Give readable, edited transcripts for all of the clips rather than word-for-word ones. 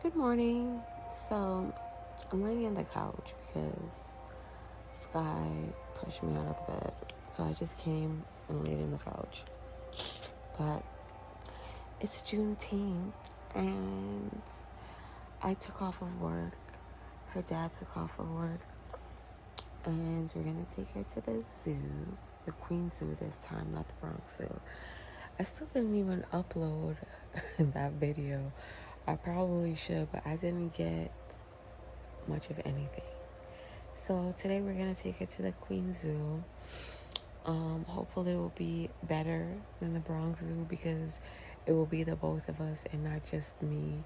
Good morning. So I'm laying in the couch because Sky pushed me out of the bed. So I just came and laid in the couch. But it's Juneteenth and I took off of work. Her dad took off of work. And we're going to take her to the zoo. The Queen Zoo this time, not the Bronx Zoo. I still didn't even upload that video. I probably should, but I didn't get much of anything. So today we're gonna take her to the Queen Zoo. Hopefully it will be better than the Bronx Zoo because it will be the both of us and not just me,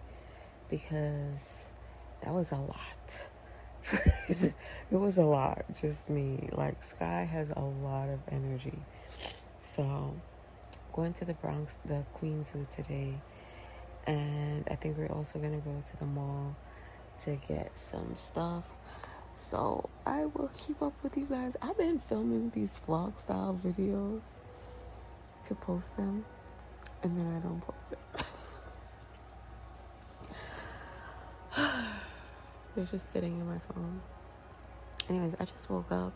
because that was a lot. It was a lot, just me. Like, Sky has a lot of energy. So going to the Queen Zoo today. And I think we're also going to go to the mall to get some stuff. So I will keep up with you guys. I've been filming these vlog style videos to post them. And then I don't post it. They're just sitting in my phone. Anyways, I just woke up.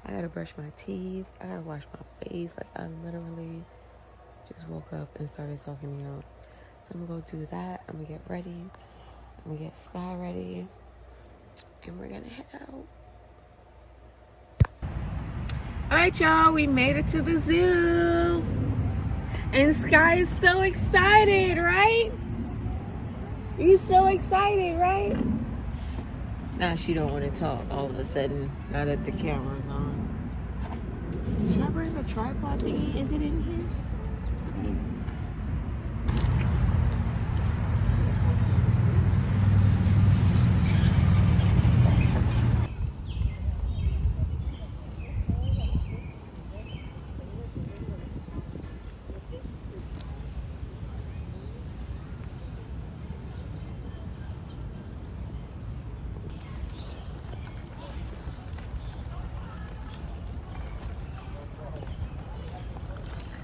I got to brush my teeth. I got to wash my face. Like, I literally just woke up and started talking to y'all. So I'm going to go do that. I'm going to get ready. I'm going to get Sky ready. And we're going to head out. All right, y'all. We made it to the zoo. And Sky is so excited, right? You so excited, right? Now she don't want to talk all of a sudden, now that the camera's on. Should I bring the tripod thingy? Is it in here?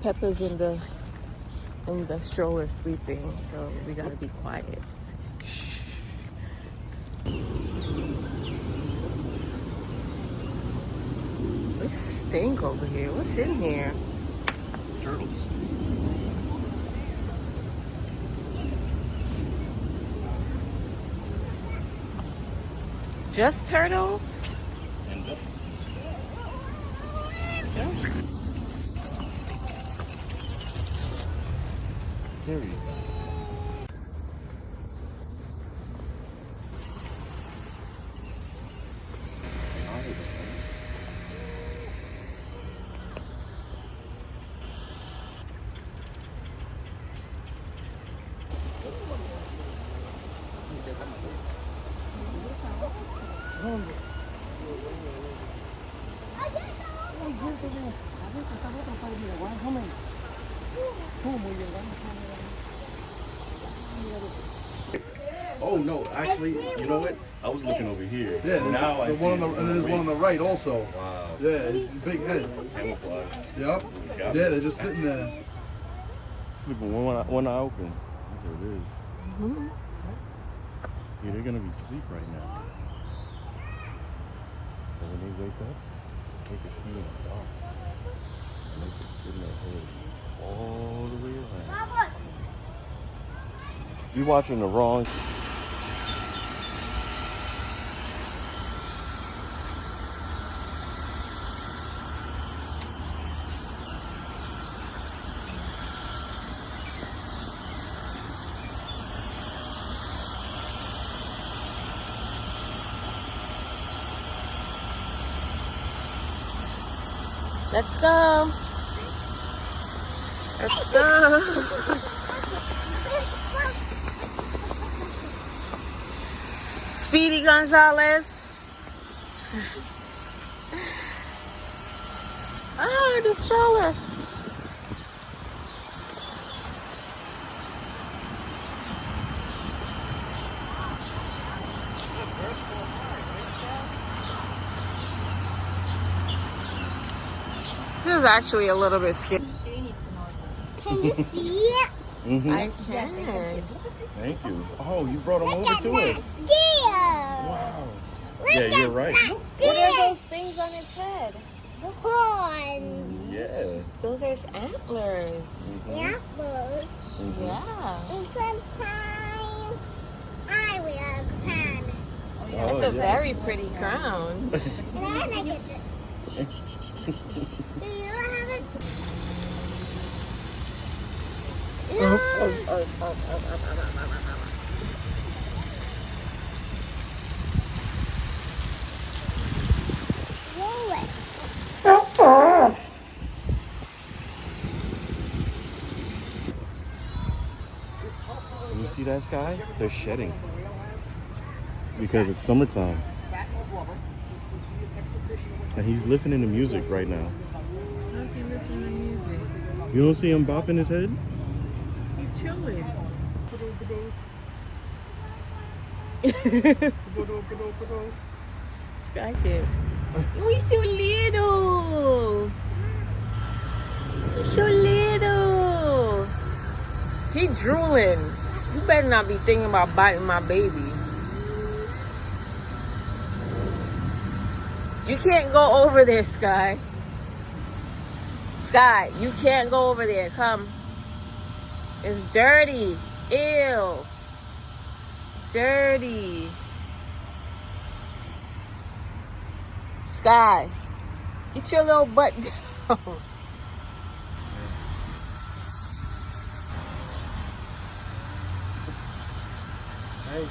Peppa's in the stroller sleeping, so we gotta be quiet. It stink over here. What's in here? Turtles. Just turtles? And Yes. Terry. Oh no! Actually, you know what? I was looking over here. Yeah, now I the see one on the, and there's one on the right also. Wow. Yeah, it's a big head. Camouflage. Yep. Yeah, they're just sitting there. Sleeping one eye open. There it is. See, they're gonna be asleep right now. But when they wake up, they can see in the dark. And they can spin their head all the way around. You're watching the wrong. Let's go. Let's go. Speedy Gonzalez. Ah, the stroller. This is actually a little bit scary. Can you see it? Mm-hmm. I can. Thank you. Oh, you brought them over to us. Deer. Wow. Yeah, you're right. What are those things on his head? Horns. Yeah. Those are his antlers. Apples. Yeah. And sometimes I wear a crown. That's a very pretty crown. And then I get this. Do you have it? Roll it. You see that sky? They're shedding. Because it's summertime. And he's listening to music right now. How's he listening to music? You don't see him bopping his head? He's chilling. Sky Kids. Oh, he's so little. He's so little. He drooling. You better not be thinking about biting my baby. You can't go over there, Sky. Sky, you can't go over there. Come. It's dirty. Ew. Dirty. Sky, get your little butt down. Hey.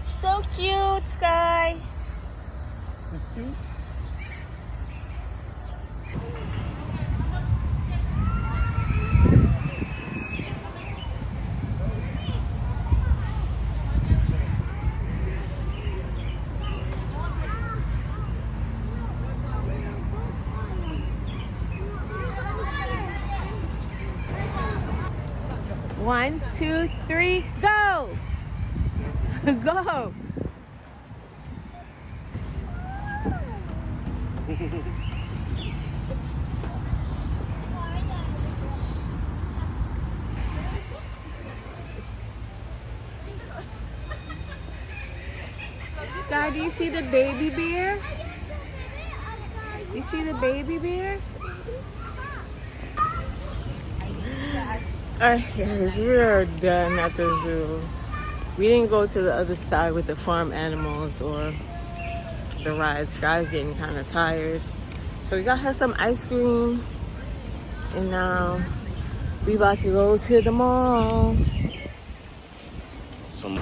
So cute, Sky. It's cute. One, two, three, go! Go! Sky, do you see the baby bear? You see the baby bear? Alright guys, we are done at the zoo. We didn't go to the other side with the farm animals or the ride. Sky's getting kind of tired. So we got her some ice cream. And now we about to go to the mall. Some